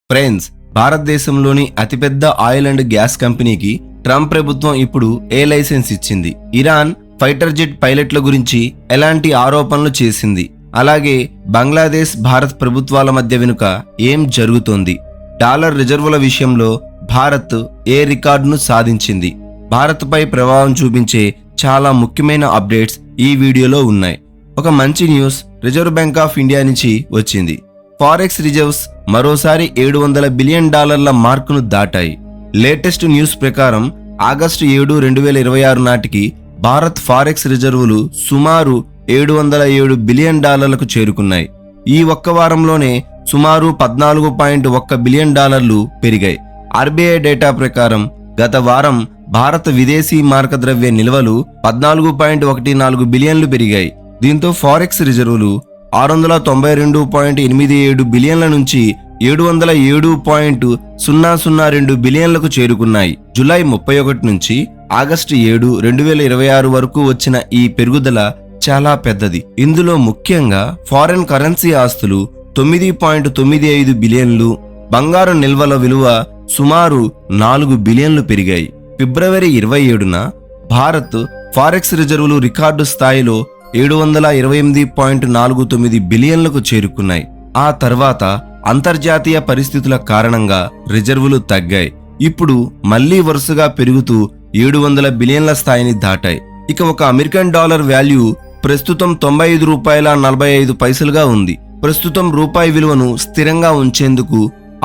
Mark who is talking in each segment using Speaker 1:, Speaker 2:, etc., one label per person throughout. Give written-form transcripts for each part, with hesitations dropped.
Speaker 1: Friends, భారతదేశంలోని అతిపెద్ద oil and gas కంపెనీకి ట్రంప్ ప్రభుత్వం ఇప్పుడు ఏ లైసెన్స్ ఇచ్చింది? ఇరాన్ ఫైటర్ జెట్ పైలట్ల గురించి ఎలాంటి ఆరోపణలు చేసింది? అలాగే బంగ్లాదేశ్ భారత్ ప్రభుత్వాల మధ్య వెనుక ఏం జరుగుతోంది? డాలర్ రిజర్వుల విషయంలో భారత్ ఏ రికార్డును సాధించింది? భారత్పై ప్రభావం చూపించే చాలా ముఖ్యమైన అప్డేట్స్ ఈ వీడియోలో ఉన్నాయి. ఒక మంచి news reserve bank of India నుంచి వచ్చింది. ఫారెక్స్ రిజర్వ్స్ మరోసారి $700 బిలియన్ మార్కును దాటాయి. లేటెస్ట్ న్యూస్ ప్రకారం ఆగస్టు 7, 2026 నాటికి భారత్ ఫారెక్స్ రిజర్వులు సుమారు $707 బిలియన్ చేరుకున్నాయి. ఈ ఒక్క వారంలోనే సుమారు $14.1 బిలియన్ పెరిగాయి. ఆర్బీఐ డేటా ప్రకారం గత వారం భారత విదేశీ మారకద్రవ్య నిల్వలు 14.14 బిలియన్లు పెరిగాయి. దీంతో ఫారెక్స్ రిజర్వులు 692.87 బిలియన్ల నుంచి 707.002 బిలియన్లకు చేరుకున్నాయి. జూలై 31 నుంచి ఆగస్టు 7, 2026 వరకు వచ్చిన ఈ పెరుగుదల చాలా పెద్దది. ఇందులో ముఖ్యంగా ఫారెన్ కరెన్సీ ఆస్తులు 9.95 బిలియన్లు, బంగారు నిల్వల విలువ సుమారు 4 బిలియన్లు పెరిగాయి. ఫిబ్రవరి 27న భారత్ ఫారెక్స్ రిజర్వులు రికార్డు స్థాయిలో 728.49 బిలియన్లకు చేరుకున్నాయి. ఆ తర్వాత అంతర్జాతీయ పరిస్థితుల కారణంగా రిజర్వులు తగ్గాయి. ఇప్పుడు మళ్లీ వరుసగా పెరుగుతూ 700 బిలియన్ల స్థాయిని దాటాయి. ఇక ఒక అమెరికన్ డాలర్ వాల్యూ ప్రస్తుతం $95.45గా ఉంది. ప్రస్తుతం రూపాయి విలువను స్థిరంగా ఉంచేందుకు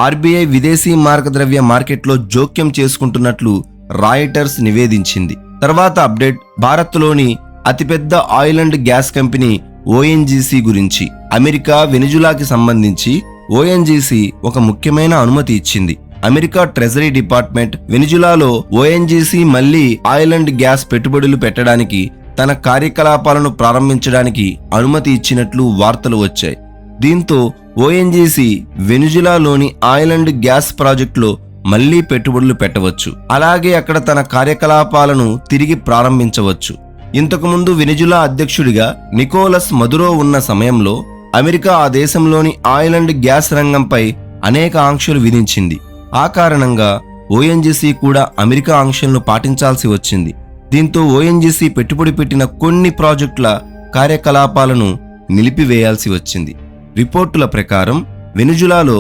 Speaker 1: ఆర్బీఐ విదేశీ మారకద్రవ్య మార్కెట్లో జోక్యం చేసుకుంటున్నట్లు రాయిటర్స్ నివేదించింది. తర్వాత అప్డేట్ భారత్లోని అతిపెద్ద oil and gas company ONGC గురించి. అమెరికా వెనిజులాకి సంబంధించి ఓఎన్జీసీ ఒక ముఖ్యమైన అనుమతి ఇచ్చింది. అమెరికా ట్రెజరీ డిపార్ట్మెంట్ వెనిజులాలో ఓఎన్జీసీ మళ్లీ ఆయిల్ అండ్ గ్యాస్ పెట్టుబడులు పెట్టడానికి, తన కార్యకలాపాలను ప్రారంభించడానికి అనుమతి ఇచ్చినట్లు వార్తలు వచ్చాయి. దీంతో ఓఎన్జీసీ వెనిజులాలోని ఆయిల్ అండ్ గ్యాస్ ప్రాజెక్టులో మళ్లీ పెట్టుబడులు పెట్టవచ్చు. అలాగే అక్కడ తన కార్యకలాపాలను తిరిగి ప్రారంభించవచ్చు. ఇంతకుముందు వెనిజులా అధ్యక్షుడిగా నికోలస్ మదురో ఉన్న సమయంలో అమెరికా ఆ దేశంలోని ఆయిల్ అండ్ గ్యాస్ రంగంపై అనేక ఆంక్షలు విధించింది. ఆ కారణంగా ఓఎన్జీసీ కూడా అమెరికా ఆంక్షలను పాటించాల్సి వచ్చింది. దీంతో ఓఎన్జీసీ పెట్టుబడి పెట్టిన కొన్ని ప్రాజెక్టుల కార్యకలాపాలను నిలిపివేయాల్సి వచ్చింది. రిపోర్టుల ప్రకారం వెనిజులాలో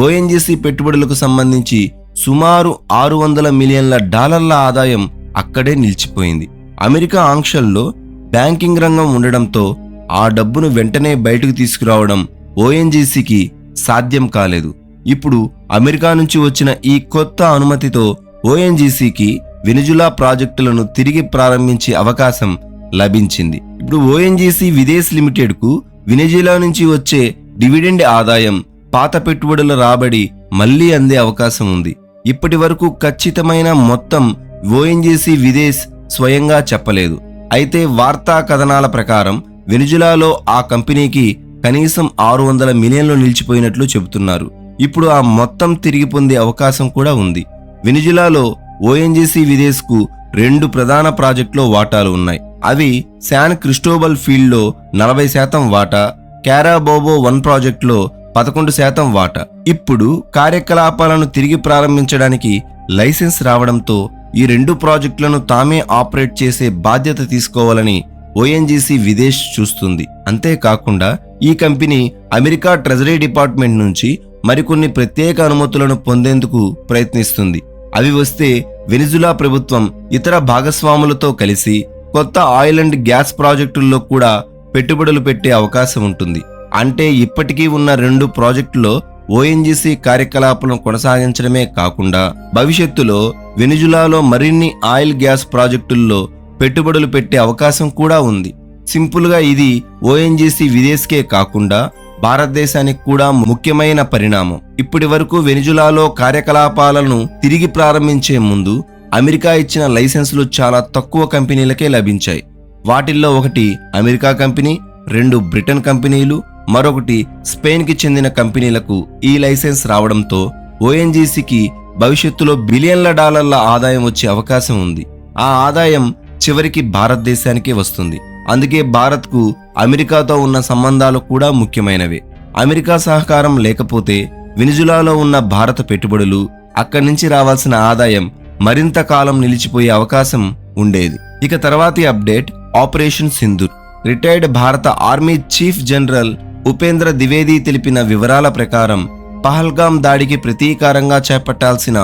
Speaker 1: ఓఎన్జీసీ పెట్టుబడులకు సంబంధించి సుమారు $600 మిలియన్ల ఆదాయం అక్కడే నిలిచిపోయింది. అమెరికా ఆంక్షల్లో బ్యాంకింగ్ రంగం ఉండడంతో ఆ డబ్బును వెంటనే బయటకు తీసుకురావడం ఓఎన్జీసీకి సాధ్యం కాలేదు. ఇప్పుడు అమెరికా నుంచి వచ్చిన ఈ కొత్త అనుమతితో ఓఎన్జీసీకి వెనిజులా ప్రాజెక్టులను తిరిగి ప్రారంభించే అవకాశం లభించింది. ఇప్పుడు ఓఎన్జీసీ విదేశ్ లిమిటెడ్కు వెనిజులా నుంచి వచ్చే డివిడెండ్ ఆదాయం, పాత పెట్టుబడుల రాబడి మళ్లీ అందే అవకాశం ఉంది. ఇప్పటి వరకు ఖచ్చితమైన మొత్తం ఓఎన్జీసీ విదేశ్ స్వయంగా చెప్పలేదు. అయితే వార్తా కథనాల ప్రకారం వెనిజులాలో ఆ కంపెనీకి కనీసం $600 మిలియన్లు నిలిచిపోయినట్లు చెబుతున్నారు. ఇప్పుడు ఆ మొత్తం తిరిగి పొందే అవకాశం కూడా ఉంది. వెనిజులాలో ఓఎన్జీసీ విదేశ్కు 2 ప్రధాన ప్రాజెక్టులో వాటాలు ఉన్నాయి. అవి శాన్ క్రిస్టోబల్ ఫీల్డ్లో 40% వాటా, క్యారాబోబో 1 ప్రాజెక్టులో 11% వాటా. ఇప్పుడు కార్యకలాపాలను తిరిగి ప్రారంభించడానికి లైసెన్స్ రావడంతో ఈ 2 ప్రాజెక్టులను తామే ఆపరేట్ చేసే బాధ్యత తీసుకోవాలని ఓఎన్జీసీ విదేశ్ చూస్తుంది. అంతేకాకుండా ఈ కంపెనీ అమెరికా ట్రెజరీ డిపార్ట్మెంట్ నుంచి మరికొన్ని ప్రత్యేక అనుమతులను పొందేందుకు ప్రయత్నిస్తుంది. అవి వస్తే వెనిజులా ప్రభుత్వం ఇతర భాగస్వాములతో కలిసి కొత్త ఆయిల్ అండ్ గ్యాస్ ప్రాజెక్టుల్లో కూడా పెట్టుబడులు పెట్టే అవకాశం ఉంటుంది. అంటే ఇప్పటికీ ఉన్న 2 ప్రాజెక్టుల్లో ఓఎన్జీసీ కార్యకలాపాలను కొనసాగించడమే కాకుండా భవిష్యత్తులో వెనిజులాలో మరిన్ని ఆయిల్ గ్యాస్ ప్రాజెక్టుల్లో పెట్టుబడులు పెట్టే అవకాశం కూడా ఉంది. సింపుల్గా ఇది ఓఎన్జీసీ విదేశ్కే కాకుండా భారతదేశానికి కూడా ముఖ్యమైన పరిణామం. ఇప్పటి వరకు వెనిజులాలో కార్యకలాపాలను తిరిగి ప్రారంభించే ముందు అమెరికా ఇచ్చిన లైసెన్సులు చాలా తక్కువ కంపెనీలకే లభించాయి. వాటిల్లో ఒకటి అమెరికా కంపెనీ, 2 బ్రిటన్ కంపెనీలు, మరొకటి స్పెయిన్కి చెందిన కంపెనీలకు ఈ లైసెన్స్ రావడంతో ఓఎన్జీసీకి భవిష్యత్తులో $బిలియన్ల ఆదాయం వచ్చే అవకాశం ఉంది. ఆ ఆదాయం చివరికి భారతదేశానికే వస్తుంది. అందుకే భారత్కు అమెరికాతో ఉన్న సంబంధాలు కూడా ముఖ్యమైనవే. అమెరికా సహకారం లేకపోతే వెనిజులాలో ఉన్న భారత పెట్టుబడులు, అక్కడి నుంచి రావాల్సిన ఆదాయం మరింత కాలం నిలిచిపోయే అవకాశం ఉండేది. ఇక తర్వాతి అప్డేట్ ఆపరేషన్ సింధూర్. రిటైర్డ్ భారత army chief general Upendra Dwivedi తెలిపిన వివరాల ప్రకారం పహల్గాం దాడికి ప్రతీకారంగా చేపట్టాల్సిన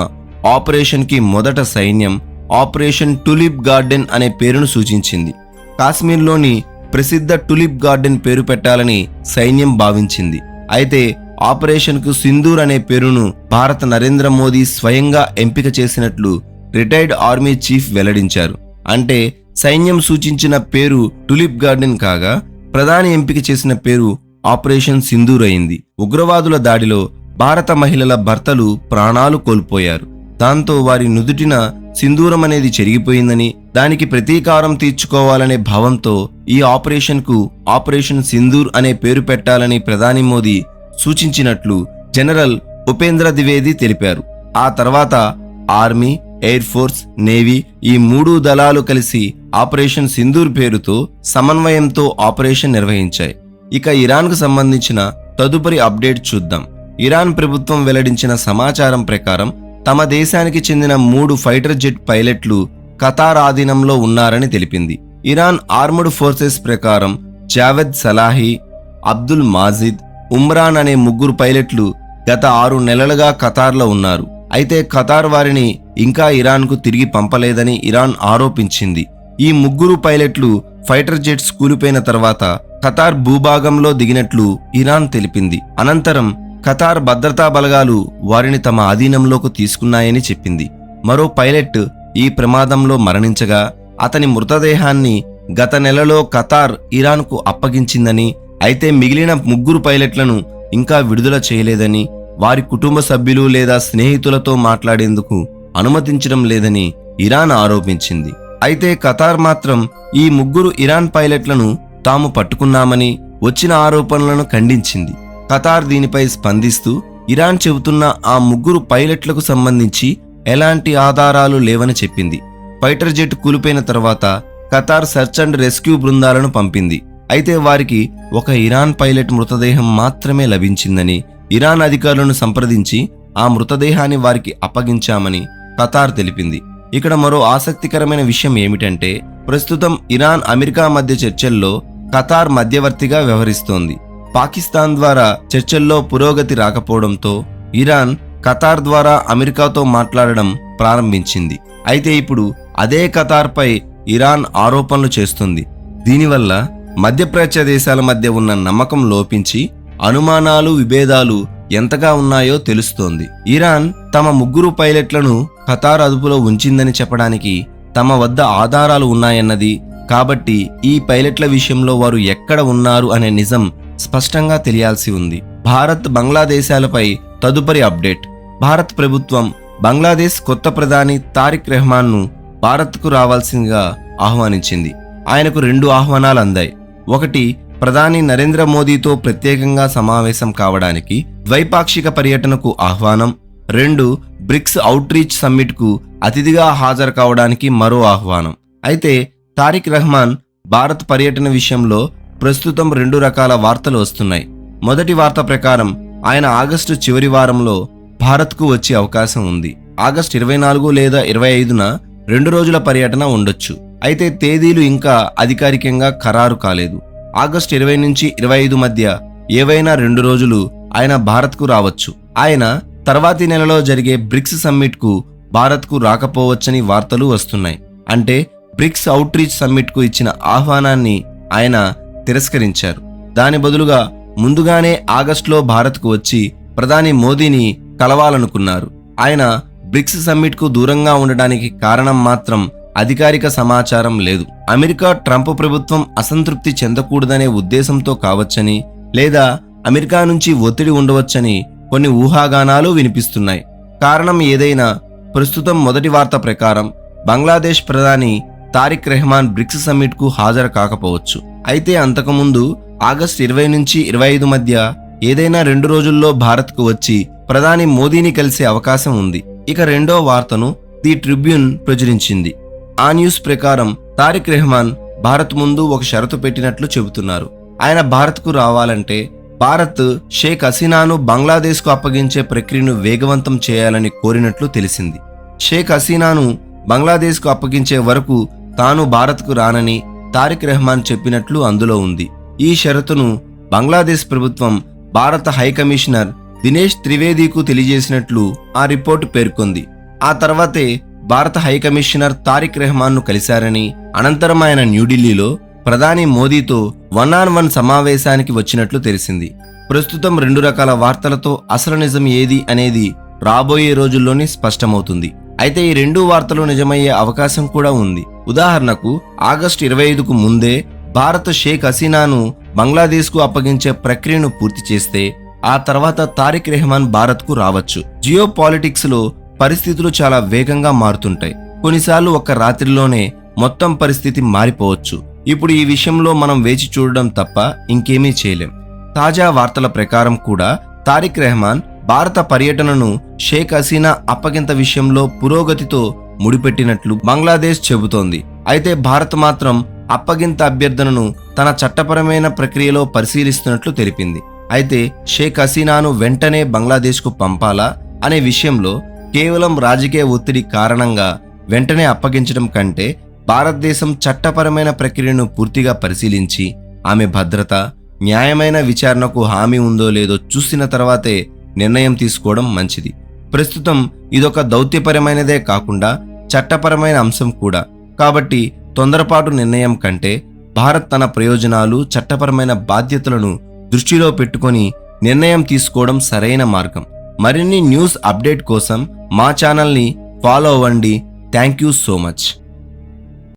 Speaker 1: ఆపరేషన్ కి మొదట సైన్యం ఆపరేషన్ టులిప్ గార్డెన్ అనే పేరును సూచించింది. కాశ్మీర్లోని ప్రసిద్ధ టులిప్ గార్డెన్ పేరు పెట్టాలని సైన్యం భావించింది. అయితే ఆపరేషన్ కు సింధూర్ అనే పేరును భారత నరేంద్ర మోదీ స్వయంగా ఎంపిక చేసినట్లు రిటైర్డ్ ఆర్మీ చీఫ్ వెల్లడించారు. అంటే సైన్యం సూచించిన పేరు టులిప్ గార్డెన్ కాగా ప్రధాని ఎంపిక చేసిన పేరు ఆపరేషన్ సింధూర్ అయింది. ఉగ్రవాదుల దాడిలో భారత మహిళల భర్తలు ప్రాణాలు కోల్పోయారు. దాంతో వారి నుదుటిన సింధూరం అనేది చెరిగిపోయిందని, దానికి ప్రతీకారం తీర్చుకోవాలనే భావంతో ఈ ఆపరేషన్ కు ఆపరేషన్ సింధూర్ అనే పేరు పెట్టాలని ప్రధాని మోదీ సూచించినట్లు జనరల్ ఉపేంద్ర ద్వివేది తెలిపారు. ఆ తర్వాత ఆర్మీ, ఎయిర్ ఫోర్స్, నేవీ ఈ 3 దళాలు కలిసి ఆపరేషన్ సింధూర్ పేరుతో సమన్వయంతో ఆపరేషన్ నిర్వహించాయి. ఇక ఇరాన్కు సంబంధించిన తదుపరి అప్డేట్ చూద్దాం. ఇరాన్ ప్రభుత్వం వెల్లడించిన సమాచారం ప్రకారం తమ దేశానికి చెందిన 3 ఫైటర్ జెట్ పైలట్లు ఖతార్ ఆధీనంలో ఉన్నారని తెలిపింది. ఇరాన్ ఆర్మ్డ్ ఫోర్సెస్ ప్రకారం జావెద్ సలాహీ, అబ్దుల్ మాజిద్, ఉమ్రాన్ అనే 3 పైలట్లు గత 6 నెలలుగా ఖతార్లో ఉన్నారు. అయితే ఖతార్ వారిని ఇంకా ఇరాన్కు తిరిగి పంపలేదని ఇరాన్ ఆరోపించింది. ఈ 3 పైలట్లు ఫైటర్ జెట్స్ కూలిపోయిన తర్వాత ఖతార్ భూభాగంలో దిగినట్లు ఇరాన్ తెలిపింది. అనంతరం ఖతార్ భద్రతా బలగాలు వారిని తమ ఆధీనంలోకి తీసుకున్నాయని చెప్పింది. మరో పైలట్ ఈ ప్రమాదంలో మరణించగా అతని మృతదేహాన్ని గత నెలలో ఖతార్ ఇరాన్కు అప్పగించిందని, అయితే మిగిలిన 3 పైలట్లను ఇంకా విడుదల చేయలేదని, వారి కుటుంబ సభ్యులు లేదా స్నేహితులతో మాట్లాడేందుకు అనుమతించడం లేదని ఇరాన్ ఆరోపించింది. అయితే ఖతార్ మాత్రం ఈ 3 ఇరాన్ పైలట్లను తాము పట్టుకున్నామని వచ్చిన ఆరోపణలను ఖండించింది. ఖతార్ దీనిపై స్పందిస్తూ ఇరాన్ చెబుతున్న ఆ 3 పైలట్లకు సంబంధించి ఎలాంటి ఆధారాలు లేవని చెప్పింది. ఫైటర్ జెట్ కూలిపోయిన తర్వాత ఖతార్ సెర్చ్ అండ్ రెస్క్యూ బృందాలను పంపింది. అయితే వారికి ఒక ఇరాన్ పైలట్ మృతదేహం మాత్రమే లభించిందని, ఇరాన్ అధికారులను సంప్రదించి ఆ మృతదేహాన్ని వారికి అప్పగించామని ఖతార్ తెలిపింది. ఇక్కడ మరో ఆసక్తికరమైన విషయం ఏమిటంటే ప్రస్తుతం ఇరాన్, అమెరికా మధ్య చర్చల్లో ఖతార్ మధ్యవర్తిగా వ్యవహరిస్తోంది. పాకిస్తాన్ ద్వారా చర్చల్లో పురోగతి రాకపోవడంతో ఇరాన్ ఖతార్ ద్వారా అమెరికాతో మాట్లాడడం ప్రారంభించింది. అయితే ఇప్పుడు అదే ఖతార్పై ఇరాన్ ఆరోపణలు చేస్తుంది. దీనివల్ల మధ్యప్రాచ్య దేశాల మధ్య ఉన్న నమ్మకం లోపించి అనుమానాలు, విభేదాలు ఎంతగా ఉన్నాయో తెలుస్తోంది. ఇరాన్ తమ 3 పైలట్లను ఖతార్ అదుపులో ఉంచిందని చెప్పడానికి తమ వద్ద ఆధారాలు ఉన్నాయన్నది, కాబట్టి ఈ పైలట్ల విషయంలో వారు ఎక్కడ ఉన్నారు అనే నిజం స్పష్టంగా తెలియాల్సి ఉంది. భారత్, బంగ్లాదేశాలపై తదుపరి అప్డేట్. భారత్ ప్రభుత్వం బంగ్లాదేశ్ కొత్త ప్రధాని తారిక్ రెహమాన్ను భారత్కు రావాల్సిందిగా ఆహ్వానించింది. ఆయనకు 2 ఆహ్వానాలు అందాయి. ఒకటి, ప్రధాని నరేంద్ర మోదీతో ప్రత్యేకంగా సమావేశం కావడానికి ద్వైపాక్షిక పర్యటనకు ఆహ్వానం. 2, బ్రిక్స్ అవుట్రీచ్ సమ్మిట్కు అతిథిగా హాజరు కావడానికి మరో ఆహ్వానం. అయితే తారిక్ రెహమాన్ భారత్ పర్యటన విషయంలో ప్రస్తుతం 2 రకాల వార్తలు వస్తున్నాయి. మొదటి వార్త ప్రకారం ఆయన ఆగస్టు చివరి వారంలో భారత్కు వచ్చే అవకాశం ఉంది. ఆగస్టు 24 లేదా 25న 2 రోజుల పర్యటన ఉండొచ్చు. అయితే తేదీలు ఇంకా అధికారికంగా ఖరారు కాలేదు. ఆగస్టు 20 నుంచి 25 మధ్య ఏవైనా 2 రోజులు ఆయన భారత్కు రావచ్చు. ఆయన తర్వాతి నెలలో జరిగే బ్రిక్స్ సమ్మిట్కు భారత్కు రాకపోవచ్చని వార్తలు వస్తున్నాయి. అంటే బ్రిక్స్ అవుట్రీచ్ సమ్మిట్కు ఇచ్చిన ఆహ్వానాన్ని ఆయన తిరస్కరించారు. దాని బదులుగా ముందుగానే ఆగస్టులో భారత్కు వచ్చి ప్రధాని మోదీని కలవాలనుకున్నారు. ఆయన బ్రిక్స్ సమ్మిట్కు దూరంగా ఉండడానికి కారణం మాత్రం అధికారిక సమాచారం లేదు. అమెరికా ట్రంప్ ప్రభుత్వం అసంతృప్తి చెందకూడదనే ఉద్దేశంతో కావచ్చని, లేదా అమెరికా నుంచి ఒత్తిడి ఉండవచ్చని కొన్ని ఊహాగానాలు వినిపిస్తున్నాయి. కారణం ఏదైనా ప్రస్తుతం మొదటి వార్త ప్రకారం బంగ్లాదేశ్ ప్రధాని తారిక్ రెహమాన్ బ్రిక్స్ సమ్మిట్కు హాజరు కాకపోవచ్చు. అయితే అంతకుముందు ఆగస్టు 20 నుంచి 25 మధ్య ఏదైనా 2 రోజుల్లో భారత్కు వచ్చి ప్రధాని మోదీని కలిసే అవకాశం ఉంది. ఇక రెండో వార్తను ది ట్రిబ్యూన్ ప్రచురించింది. ఆ న్యూస్ ప్రకారం తారిక్ రెహమాన్ భారత్ ముందు ఒక షరతు పెట్టినట్లు చెబుతున్నారు. ఆయన భారత్కు రావాలంటే భారత్ షేక్ హసీనాను బంగ్లాదేశ్కు అప్పగించే ప్రక్రియను వేగవంతం చేయాలని కోరినట్లు తెలిసింది. షేక్ హసీనాను బంగ్లాదేశ్కు అప్పగించే వరకు తాను భారత్కు రానని తారిక్ రెహమాన్ చెప్పినట్లు అందులో ఉంది. ఈ షరతును బంగ్లాదేశ్ ప్రభుత్వం భారత హైకమిషనర్ దినేష్ త్రివేదీకు తెలియజేసినట్లు ఆ రిపోర్టు పేర్కొంది. ఆ తర్వాతే భారత హైకమిషనర్ తారిక్ రెహమాన్ను కలిశారని, అనంతరం ఆయన న్యూఢిల్లీలో ప్రధాని మోదీతో 1-on-1 సమావేశానికి వచ్చినట్లు తెలిసింది. ప్రస్తుతం 2 రకాల వార్తలతో అసలు నిజం ఏది అనేది రాబోయే రోజుల్లోనే స్పష్టమవుతుంది. అయితే ఈ 2 వార్తలు నిజమయ్యే అవకాశం కూడా ఉంది. ఉదాహరణకు ఆగస్టు 25కు ముందే భారత్ షేక్ హసీనాను బంగ్లాదేశ్కు అప్పగించే ప్రక్రియను పూర్తి చేస్తే ఆ తర్వాత తారిక్ రెహమాన్ భారత్కు రావచ్చు. జియో పాలిటిక్స్ లో పరిస్థితులు చాలా వేగంగా మారుతుంటాయి. కొన్నిసార్లు ఒక్క రాత్రిలోనే మొత్తం పరిస్థితి మారిపోవచ్చు. ఇప్పుడు ఈ విషయంలో మనం వేచి చూడడం తప్ప ఇంకేమీ చేయలేం. తాజా వార్తల ప్రకారం కూడా తారిక్ రెహమాన్ భారత పర్యటనను షేక్ హసీనా అప్పగింత విషయంలో పురోగతితో ముడిపెట్టినట్లు బంగ్లాదేశ్ చెబుతోంది. అయితే భారత్ మాత్రం అప్పగింత అభ్యర్థనను తన చట్టపరమైన ప్రక్రియలో పరిశీలిస్తున్నట్లు తెలిపింది. అయితే షేక్ హసీనాను వెంటనే బంగ్లాదేశ్కు పంపాలా అనే విషయంలో కేవలం రాజకీయ ఒత్తిడి కారణంగా వెంటనే అప్పగించడం కంటే భారతదేశం చట్టపరమైన ప్రక్రియను పూర్తిగా పరిశీలించి ఆమె భద్రత, న్యాయమైన విచారణకు హామీ ఉందో లేదో చూసిన తర్వాతే నిర్ణయం తీసుకోవడం మంచిది. ప్రస్తుతం ఇదొక దౌత్యపరమైనదే కాకుండా చట్టపరమైన అంశం కూడా. కాబట్టి తొందరపాటు నిర్ణయం కంటే భారత్ తన ప్రయోజనాలు, చట్టపరమైన బాధ్యతలను దృష్టిలో పెట్టుకొని నిర్ణయం తీసుకోవడం సరైన మార్గం. మరిన్ని న్యూస్ అప్డేట్ కోసం మా ఛానల్ని ఫాలో అవ్వండి. Thank you so much.